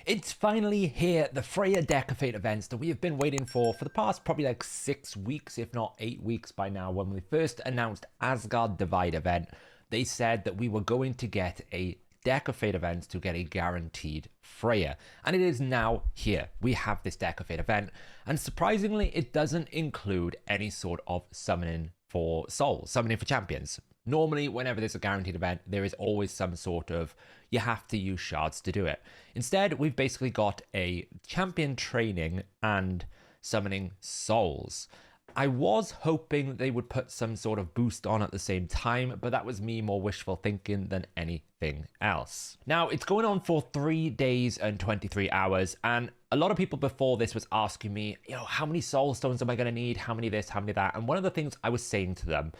It's finally here, the Freyja deck of fate events that we have been waiting for the past probably like 6 weeks, if not 8 weeks by now. When we first announced Asgard Divide event, they said that we were going to get a deck of fate events to get a guaranteed Freyja. And it is now here. We have this deck of fate event, and surprisingly, it doesn't include any sort of summoning for souls, summoning for champions. Normally, whenever there's a guaranteed event, there is always some sort of, you have to use shards to do it. Instead, we've basically got a champion training and summoning souls. I was hoping they would put some sort of boost on at the same time, but that was me more wishful thinking than anything else. Now, it's going on for 3 days and 23 hours, and a lot of people before this was asking me, how many soul stones am I going to need? How many this, how many that? And one of the things I was saying to them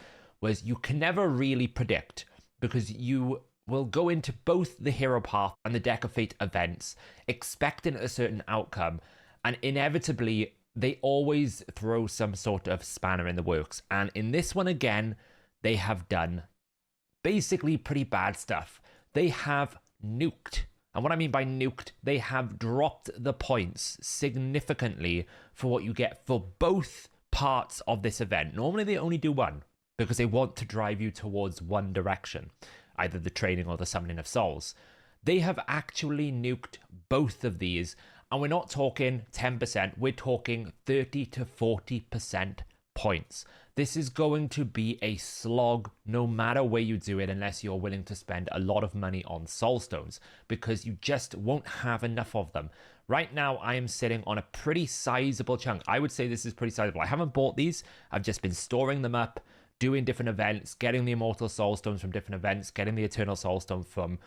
was you can never really predict, because you will go into both the hero path and the deck of fate events expecting a certain outcome, and inevitably they always throw some sort of spanner in the works. And in this one again, they have done basically pretty bad stuff. They have nuked. And what I mean by nuked, they have dropped the points significantly for what you get for both parts of this event. Normally they only do one, because they want to drive you towards one direction, either the training or the summoning of souls. They have actually nuked both of these, and we're not talking 10%, we're talking 30 to 40% points. This is going to be a slog no matter where you do it, unless you're willing to spend a lot of money on soul stones, because you just won't have enough of them. Right now, I am sitting on a pretty sizable chunk. I would say this is pretty sizable. I haven't bought these. I've just been storing them up, doing different events, getting the Immortal Soul Stones from different events, getting the Eternal Soul Stone from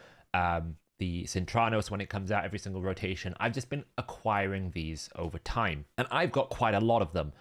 the Cintranos when it comes out every single rotation. I've just been acquiring these over time, and I've got quite a lot of them.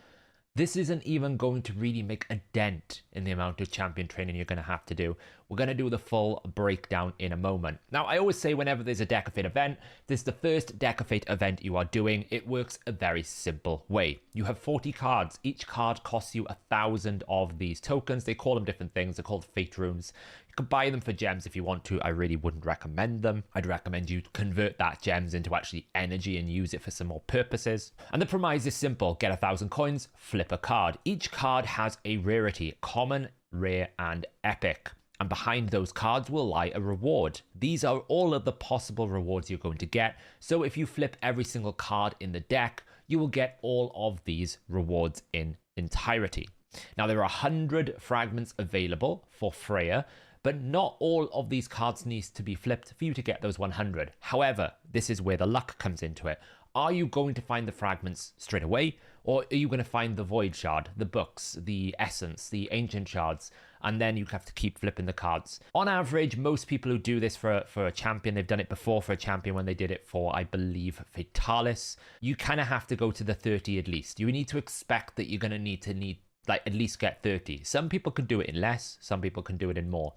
This isn't even going to really make a dent in the amount of champion training you're going to have to do. We're going to do the full breakdown in a moment. Now, I always say whenever there's a deck of fate event, this is the first deck of fate event you are doing. It works a very simple way. You have 40 cards. Each card costs you 1,000 of these tokens. They call them different things. They're called fate runes. You can buy them for gems if you want to. I really wouldn't recommend them. I'd recommend you convert that gems into actually energy and use it for some more purposes. And the premise is simple. Get 1,000 coins, flip a card. Each card has a rarity: common, rare, and epic. And behind those cards will lie a reward. These are all of the possible rewards you're going to get. So if you flip every single card in the deck, you will get all of these rewards in entirety. Now, there are 100 fragments available for Freyja, but not all of these cards need to be flipped for you to get those 100. However, this is where the luck comes into it. Are you going to find the fragments straight away, or are you going to find the void shard, the books, the essence, the ancient shards, and then you have to keep flipping the cards? On average, most people who do this for a champion, they've done it before for a champion when they did it for, I believe, Fatalis. You kind of have to go to the 30 at least. You need to expect that you're going to need like at least get 30. Some people can do it in less, some people can do it in more.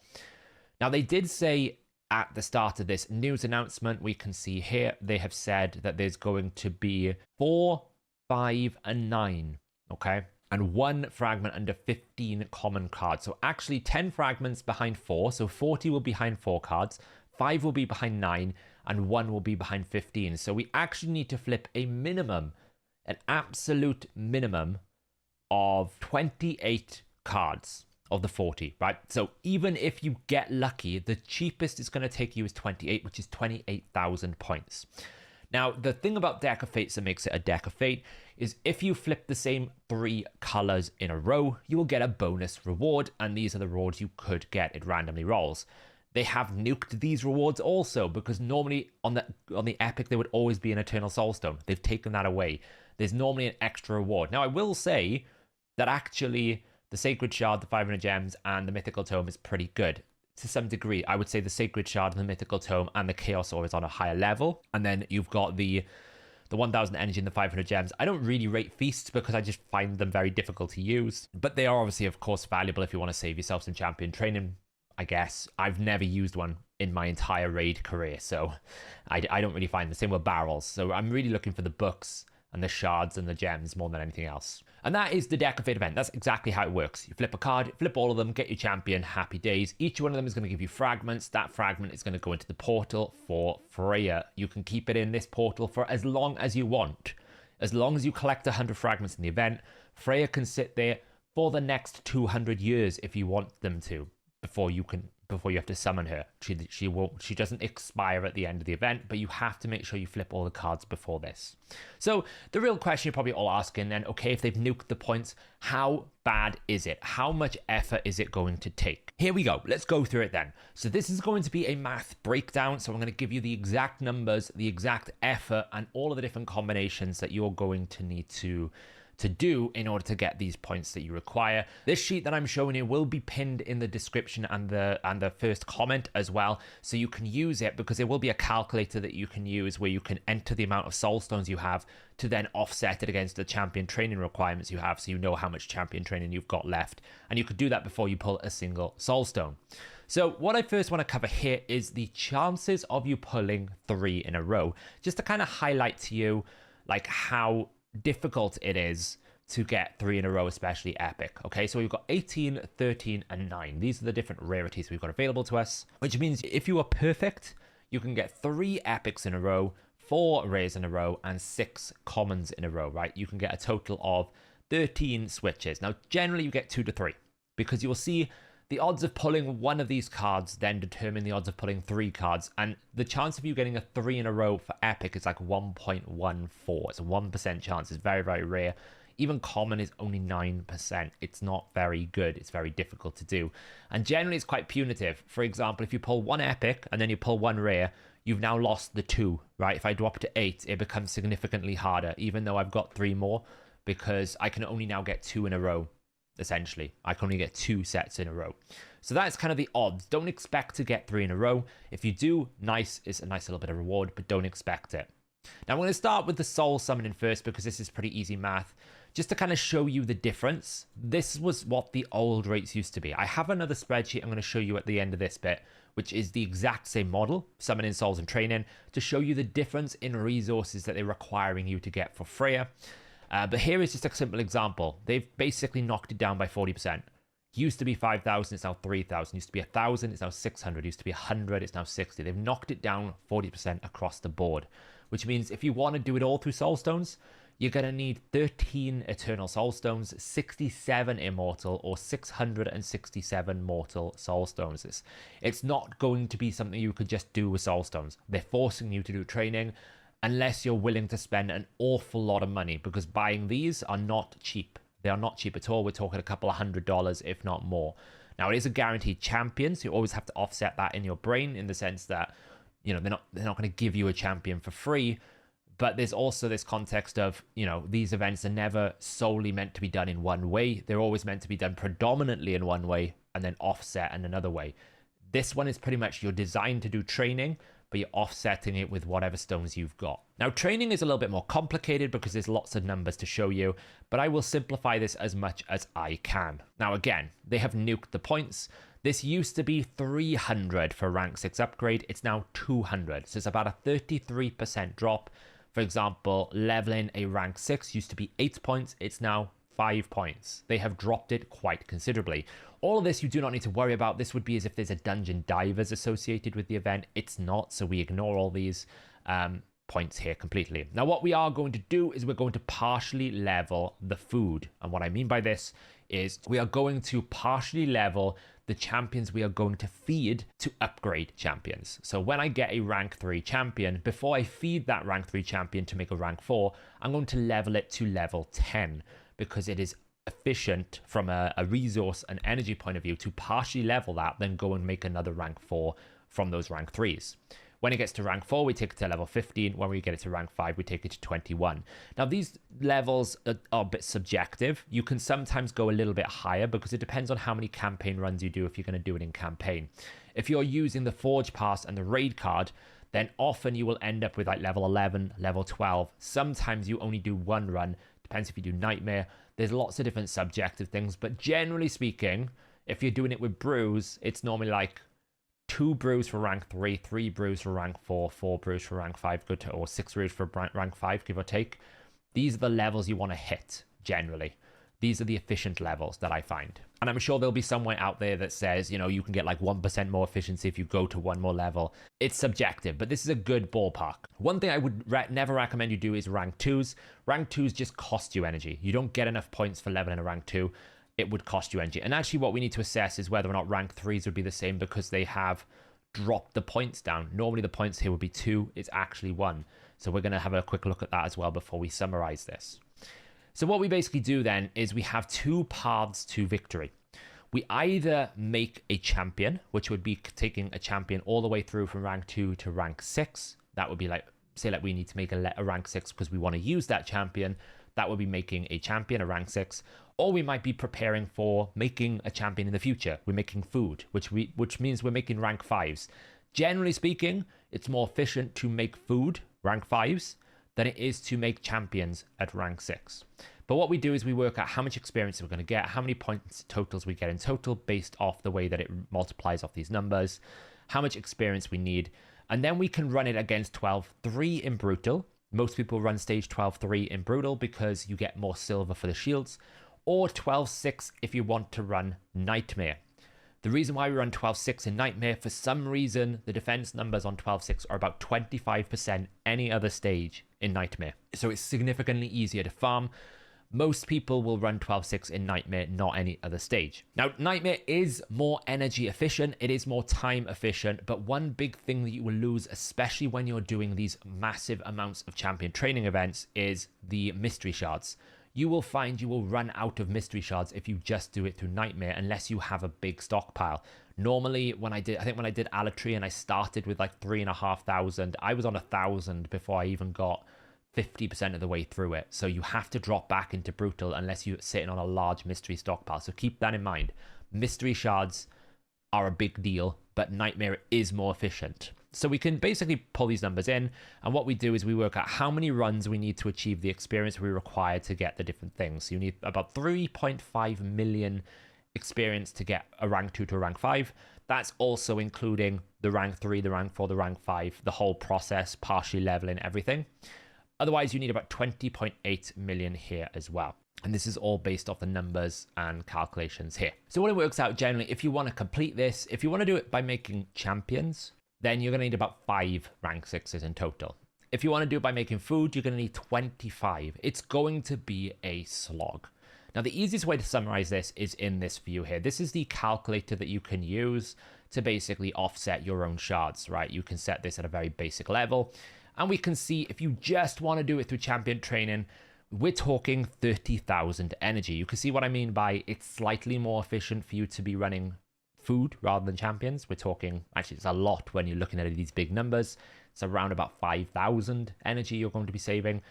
Now, they did say at the start of this news announcement, we can see here, they have said that there's going to be 4, 5, and 9, okay? And 1 fragment under 15 common cards. So actually 10 fragments behind 4, so 40 will be behind 4 cards, 5 will be behind 9, and 1 will be behind 15. So we actually need to flip a minimum, an absolute minimum of 28 cards of the 40, right? So even if you get lucky, the cheapest it's going to take you is 28, which is 28,000 points. Now, the thing about deck of fates that makes it a deck of fate is if you flip the same 3 colors in a row, you will get a bonus reward, and these are the rewards you could get. It randomly rolls. They have nuked these rewards also, because normally on the epic there would always be an Eternal Soul Stone. They've taken that away. There's normally an extra reward. Now, I will say that actually the Sacred Shard, the 500 gems, and the Mythical Tome is pretty good. To some degree, I would say the Sacred Shard, the Mythical Tome, and the Chaos Ore is on a higher level. And then you've got the 1,000 energy and the 500 gems. I don't really rate feasts because I just find them very difficult to use. But they are obviously, of course, valuable if you want to save yourself some champion training, I guess. I've never used one in my entire raid career, so I don't really find the same with barrels. So I'm really looking for the books and the shards and the gems more than anything else. And that is the Deck of Fate event. That's exactly how it works. You flip a card, flip all of them, get your champion, happy days. Each one of them is going to give you fragments. That fragment is going to go into the portal for Freyja. You can keep it in this portal for as long as you want. As long as you collect 100 fragments in the event, Freyja can sit there for the next 200 years if you want them to, before you have to summon her. She doesn't expire at the end of the event, but you have to make sure you flip all the cards before this. So the real question you're probably all asking then, okay, if they've nuked the points, how bad is it? How much effort is it going to take? Here we go. Let's go through it then. So this is going to be a math breakdown. So I'm going to give you the exact numbers, the exact effort, and all of the different combinations that you're going to need to do in order to get these points that you require. This sheet that I'm showing you will be pinned in the description and the first comment as well, so you can use it, because there will be a calculator that you can use where you can enter the amount of soul stones you have to then offset it against the champion training requirements you have, so you know how much champion training you've got left, and you could do that before you pull a single soul stone. So what I first want to cover here is the chances of you pulling 3 in a row, just to kind of highlight to you like how difficult it is to get 3 in a row, especially epic. Okay, so we've got 18, 13, and 9. These are the different rarities we've got available to us, which means if you are perfect, you can get 3 epics in a row, 4 rares in a row, and 6 commons in a row, right? You can get a total of 13 switches. Now, generally you get 2 to 3, because you will see the odds of pulling one of these cards then determine the odds of pulling 3 cards. And the chance of you getting a 3 in a row for epic is like 1.14. It's a 1% chance. It's very, very rare. Even common is only 9%. It's not very good. It's very difficult to do. And generally it's quite punitive. For example, if you pull 1 epic and then you pull 1 rare, you've now lost the 2, right? If I drop to 8, it becomes significantly harder, even though I've got 3 more, because I can only now get 2 in a row. Essentially, I can only get 2 sets in a row. So that's kind of the odds. Don't expect to get 3 in a row. If you do, nice, it's a nice little bit of reward, but don't expect it. Now I'm going to start with the soul summoning first, because this is pretty easy math. Just to kind of show you the difference, this was what the old rates used to be. I have another spreadsheet I'm going to show you at the end of this bit, which is the exact same model, summoning souls and training, to show you the difference in resources that they're requiring you to get for Freyja. But here is just a simple example. They've basically knocked it down by 40%. Used to be 5,000, it's now 3,000. Used to be 1,000, it's now 600. Used to be 100, it's now 60. They've knocked it down 40% across the board, which means if you want to do it all through soul stones, you're going to need 13 eternal soul stones, 67 immortal, or 667 mortal soul stones. It's not going to be something you could just do with soul stones. They're forcing you to do training, unless you're willing to spend an awful lot of money, because buying these are not cheap. They are not cheap at all. We're talking a couple of $100, if not more. Now, it is a guaranteed champion, so you always have to offset that in your brain, in the sense that, you know, they're not going to give you a champion for free. But there's also this context of, you know, these events are never solely meant to be done in one way. They're always meant to be done predominantly in one way and then offset in another way. This one is pretty much you're designed to do training, but you're offsetting it with whatever stones you've got. Now, training is a little bit more complicated because there's lots of numbers to show you, but I will simplify this as much as I can. Now, again, they have nuked the points. This used to be 300 for rank 6 upgrade. It's now 200. So it's about a 33% drop. For example, leveling a rank 6 used to be 8 points. It's now 5 points. They have dropped it quite considerably. All of this you do not need to worry about. This would be as if there's a dungeon divers associated with the event. It's not, so we ignore all these points here completely. Now, what we are going to do is we're going to partially level the food. And what I mean by this is we are going to partially level the champions we are going to feed to upgrade champions. So when I get a rank 3 champion, before I feed that rank 3 champion to make a rank 4, I'm going to level it to level 10, because it is efficient from a resource and energy point of view to partially level that, then go and make another rank 4 from those rank 3s. When it gets to rank 4, we take it to level 15. When we get it to rank 5, we take it to 21. Now, these levels are a bit subjective. You can sometimes go a little bit higher because it depends on how many campaign runs you do if you're going to do it in campaign. If you're using the Forge Pass and the Raid card, then often you will end up with like level 11, level 12. Sometimes you only do one run. Depends if you do Nightmare. There's lots of different subjective things, but generally speaking, if you're doing it with brews, it's normally like 2 brews for rank 3, 3 brews for rank 4, 4 brews for rank 5, or 6 brews for rank 5, give or take. these are the levels you want to hit generally. These are the efficient levels that I find. And I'm sure there'll be somewhere out there that says, you know, you can get like 1% more efficiency if you go to one more level. It's subjective, but this is a good ballpark. One thing I would never recommend you do is rank 2s. Rank 2s just cost you energy. You don't get enough points for leveling a rank 2. It would cost you energy. And actually what we need to assess is whether or not rank 3s would be the same, because they have dropped the points down. Normally the points here would be 2. It's actually 1. So we're going to have a quick look at that as well before we summarize this. So what we basically do then is we have 2 paths to victory. We either make a champion, which would be taking a champion all the way through from rank 2 to rank 6. That would be like, say like we need to make a rank 6 because we want to use that champion. That would be making a champion, a rank 6. Or we might be preparing for making a champion in the future. We're making food, which means we're making rank 5s. Generally speaking, it's more efficient to make food, rank 5s, than it is to make champions at rank 6. But what we do is we work out how much experience we're going to get, how many points totals we get in total based off the way that it multiplies off these numbers, how much experience we need, and then we can run it against 12-3 in Brutal. Most people run stage 12-3 in Brutal because you get more silver for the shields, or 12-6 if you want to run Nightmare. The reason why we run 12-6 in Nightmare, for some reason, the defense numbers on 12-6 are about 25% any other stage in Nightmare. So it's significantly easier to farm. Most people will run 12-6 in Nightmare, not any other stage. Now, Nightmare is more energy efficient. It is more time efficient. But one big thing that you will lose, especially when you're doing these massive amounts of champion training events, is the mystery shards. You will find you will run out of mystery shards if you just do it through Nightmare, unless you have a big stockpile. Normally, I think when I did Alatri and I started with like 3,500, I was on 1,000 before I even got 50% of the way through it. So you have to drop back into Brutal unless you're sitting on a large mystery stockpile. So keep that in mind. Mystery shards are a big deal, but Nightmare is more efficient. So we can basically pull these numbers in, and what we do is we work out how many runs we need to achieve the experience we require to get the different things. So you need about 3.5 million experience to get a rank 2 to a rank 5. That's also including the rank 3, the rank 4, the rank 5, the whole process, partially leveling everything. Otherwise, you need about 20.8 million here as well. And this is all based off the numbers and calculations here. So what it works out generally, if you want to complete this, if you want to do it by making champions, then you're going to need about 5 rank 6s in total. If you want to do it by making food, you're going to need 25. It's going to be a slog. Now, the easiest way to summarize this is in this view here. This is the calculator that you can use to basically offset your own shards, right? You can set this at a very basic level. And we can see if you just want to do it through champion training, we're talking 30,000 energy. You can see what I mean by it's slightly more efficient for you to be running food rather than champions. We're talking, actually it's a lot when you're looking at these big numbers. It's around about 5,000 energy you're going to be saving,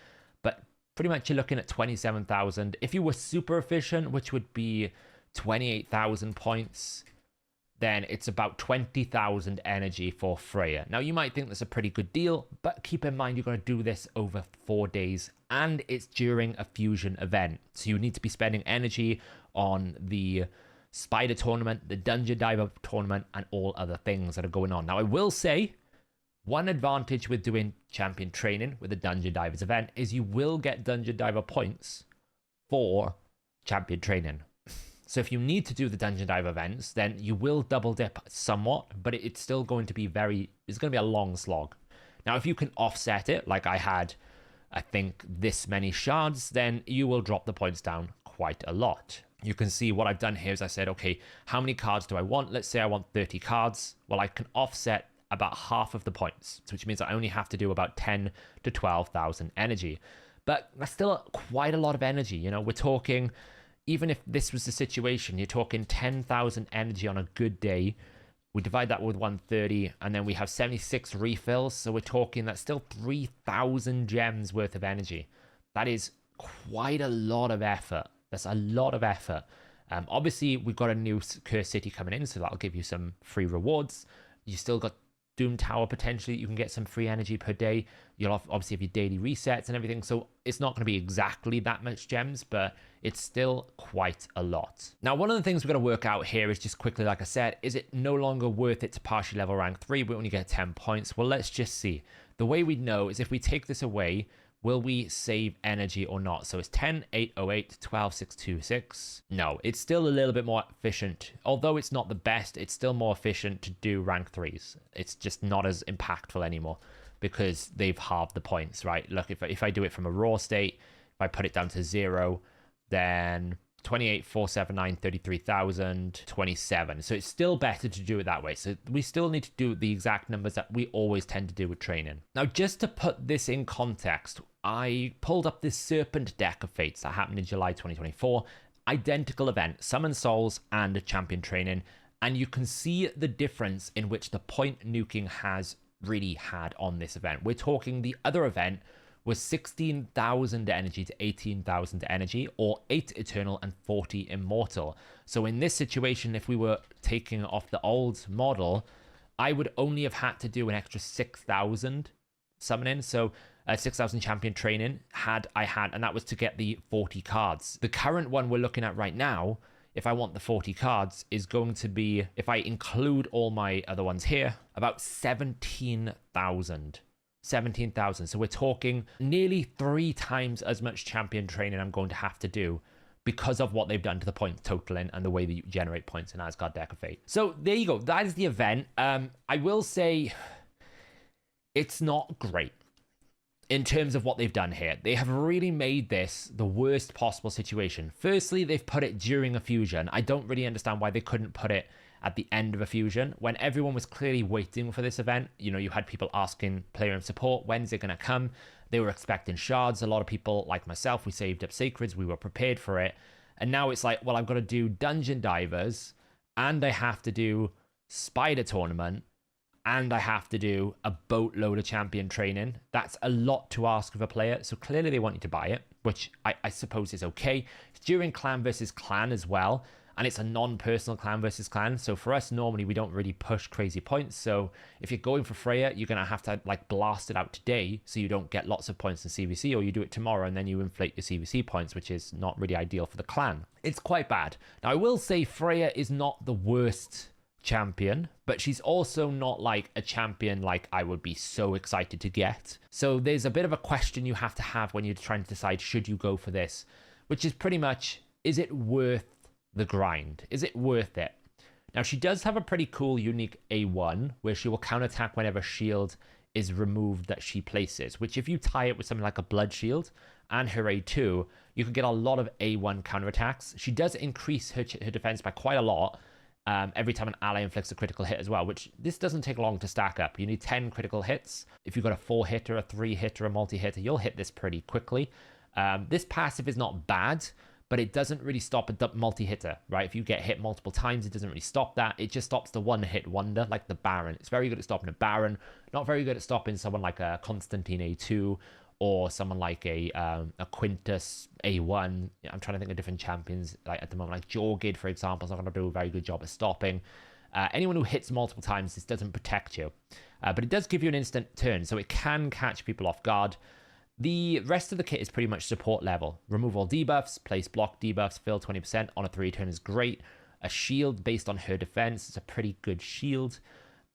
but pretty much you're looking at 27,000. If you were super efficient, which would be 28,000 points, then it's about 20,000 energy for Freyja. Now you might think that's a pretty good deal, but keep in mind you're going to do this over 4 days and it's during a fusion event. So you need to be spending energy on the Spider tournament, the Dungeon Diver tournament, and all other things that are going on. Now, I will say one advantage with doing champion training with the Dungeon Divers event is you will get Dungeon Diver points for champion training. So if you need to do the Dungeon Diver events, then you will double dip somewhat, but it's still going to be it's going to be a long slog. Now, if you can offset it, like I had, I think this many shards, then you will drop the points down quite a lot. You can see what I've done here is I said, okay, how many cards do I want? Let's say I want 30 cards. Well, I can offset about half of the points, which means I only have to do about 10 to 12,000 energy. But that's still quite a lot of energy. You know, we're talking, even if this was the situation, you're talking 10,000 energy on a good day. We divide that with 130, and then we have 76 refills. So we're talking that's still 3,000 gems worth of energy. That is quite a lot of effort. That's a lot of effort. Obviously, we've got a new Cursed City coming in, so that'll give you some free rewards. You still got Doom Tower potentially. You can get some free energy per day. You'll obviously have your daily resets and everything, so it's not going to be exactly that much gems, but it's still quite a lot. Now, one of the things we're going to work out here is just quickly, like I said, is it no longer worth it to partially level rank 3? We only get 10 points. Well, let's just see. The way we know is if we take this away, will we save energy or not? So it's 10, 808, 12, 626. No, it's still a little bit more efficient. Although it's not the best, it's still more efficient to do rank 3s. It's just not as impactful anymore because they've halved the points, right? Look, if I do it from a raw state, if I put it down to 0, then 28, 479, 33,000, 27. So it's still better to do it that way. So we still need to do the exact numbers that we always tend to do with training. Now, just to put this in context, I pulled up this Serpent deck of fates that happened in July 2024. Identical event, Summon Souls and Champion Training. And you can see the difference in which the point nuking has really had on this event. We're talking the other event was 16,000 energy to 18,000 energy, or 8 Eternal and 40 Immortal. So in this situation, if we were taking off the old model, I would only have had to do an extra 6,000 summoning. So 6,000 champion training and that was to get the 40 cards. The current one we're looking at right now, if I want the 40 cards, is going to be, if I include all my other ones here, about 17,000. 17,000. So we're talking nearly 3 times as much champion training I'm going to have to do because of what they've done to the point totaling and the way that you generate points in Asgard Deck of Fate. So there you go. That is the event. I will say it's not great in terms of what they've done here. They have really made this the worst possible situation. Firstly, they've put it during a fusion. I don't really understand why they couldn't put it at the end of a fusion when everyone was clearly waiting for this event. You know, you had people asking player and support, when's it going to come? They were expecting shards. A lot of people, like myself, we saved up sacreds. We were prepared for it. And now it's like, well, I've got to do Dungeon Divers, and I have to do Spider Tournament, and I have to do a boatload of champion training. That's a lot to ask of a player. So clearly they want you to buy it, which I suppose is okay. It's during clan versus clan as well. And it's a non-personal clan versus clan. So for us, normally we don't really push crazy points. So if you're going for Freyja, you're going to have to like blast it out today so you don't get lots of points in CVC, or you do it tomorrow and then you inflate your CVC points, which is not really ideal for the clan. It's quite bad. Now, I will say Freyja is not the worst champion, but she's also not like a champion like I would be so excited to get. So there's a bit of a question you have to have when you're trying to decide, should you go for this? Which is pretty much, is it worth the grind? Is it worth it? Now, she does have a pretty cool unique A1 where she will counterattack whenever shield is removed that she places, which if you tie it with something like a blood shield and her A2, you can get a lot of A1 counterattacks. She does increase her defense by quite a lot every time an ally inflicts a critical hit as well, which this doesn't take long to stack up. You need 10 critical hits. If you've got a 4-hitter, a 3-hitter, a multi-hitter, you'll hit this pretty quickly. This passive is not bad, but it doesn't really stop a multi-hitter, right? If you get hit multiple times, it doesn't really stop that. It just stops the one-hit wonder, like the Baron. It's very good at stopping a Baron, not very good at stopping someone like a Constantine A2 or someone like a Quintus A1. I'm trying to think of different champions like at the moment, like Jorgid, for example, is not going to do a very good job at stopping. Anyone who hits multiple times, this doesn't protect you. But it does give you an instant turn, so it can catch people off guard. The rest of the kit is pretty much support level. Remove all debuffs, place block debuffs, fill 20% on a 3-turn is great. A shield based on her defense. It's a pretty good shield.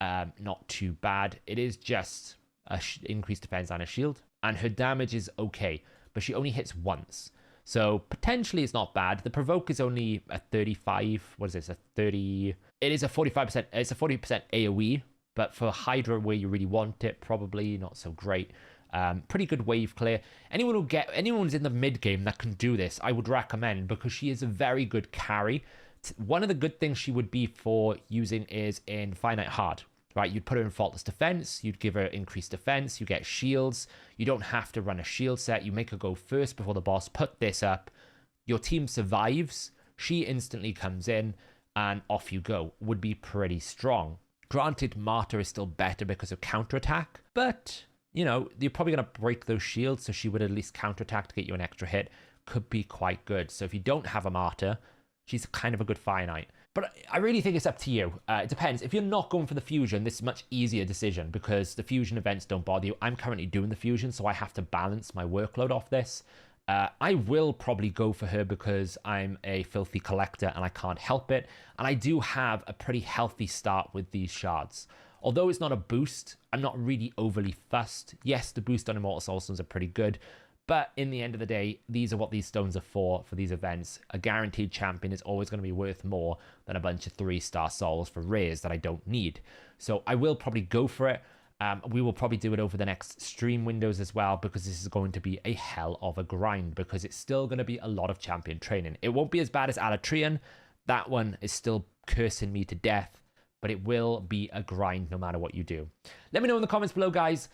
Not too bad. It is just a increased defense and a shield. And her damage is okay, but she only hits once. So potentially it's not bad. The provoke is only a 35. What is this? A 30. It is a 45%. It's a 40% AoE, but for Hydra where you really want it, probably not so great. Pretty good wave clear. Anyone who's in the mid game that can do this, I would recommend, because she is a very good carry. One of the good things she would be for using is in Finite Hard, right? You'd put her in Faultless Defense, you'd give her increased defense, you get shields, you don't have to run a shield set, you make her go first before the boss, put this up, your team survives, she instantly comes in, and off you go. Would be pretty strong. Granted, Martyr is still better because of counterattack, but you know, you're probably going to break those shields, so she would at least counterattack to get you an extra hit. Could be quite good. So if you don't have a Martyr, she's kind of a good finite. But I really think it's up to you. It depends. If you're not going for the fusion, this is a much easier decision because the fusion events don't bother you. I'm currently doing the fusion, so I have to balance my workload off this. I will probably go for her because I'm a filthy collector and I can't help it. And I do have a pretty healthy start with these shards. Although it's not a boost, I'm not really overly fussed. Yes, the boost on Immortal Soul Stones are pretty good, but in the end of the day, these are what these stones are for these events. A guaranteed champion is always going to be worth more than a bunch of 3-star souls for rares that I don't need. So I will probably go for it. We will probably do it over the next stream windows as well, because this is going to be a hell of a grind, because it's still going to be a lot of champion training. It won't be as bad as Alatrian. That one is still cursing me to death, but it will be a grind no matter what you do. Let me know in the comments below, guys,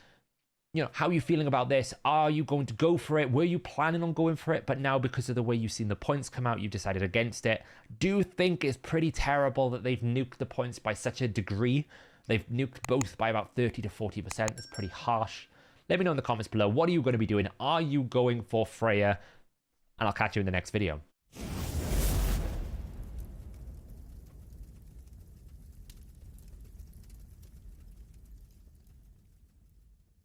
how are you feeling about this? Are you going to go for it? Were you planning on going for it, but now because of the way you've seen the points come out, you've decided against it? Do you think it's pretty terrible that they've nuked the points by such a degree? They've nuked both by about 30 to 40%. That's pretty harsh. Let me know in the comments below. What are you going to be doing? Are you going for Freyja? And I'll catch you in the next video.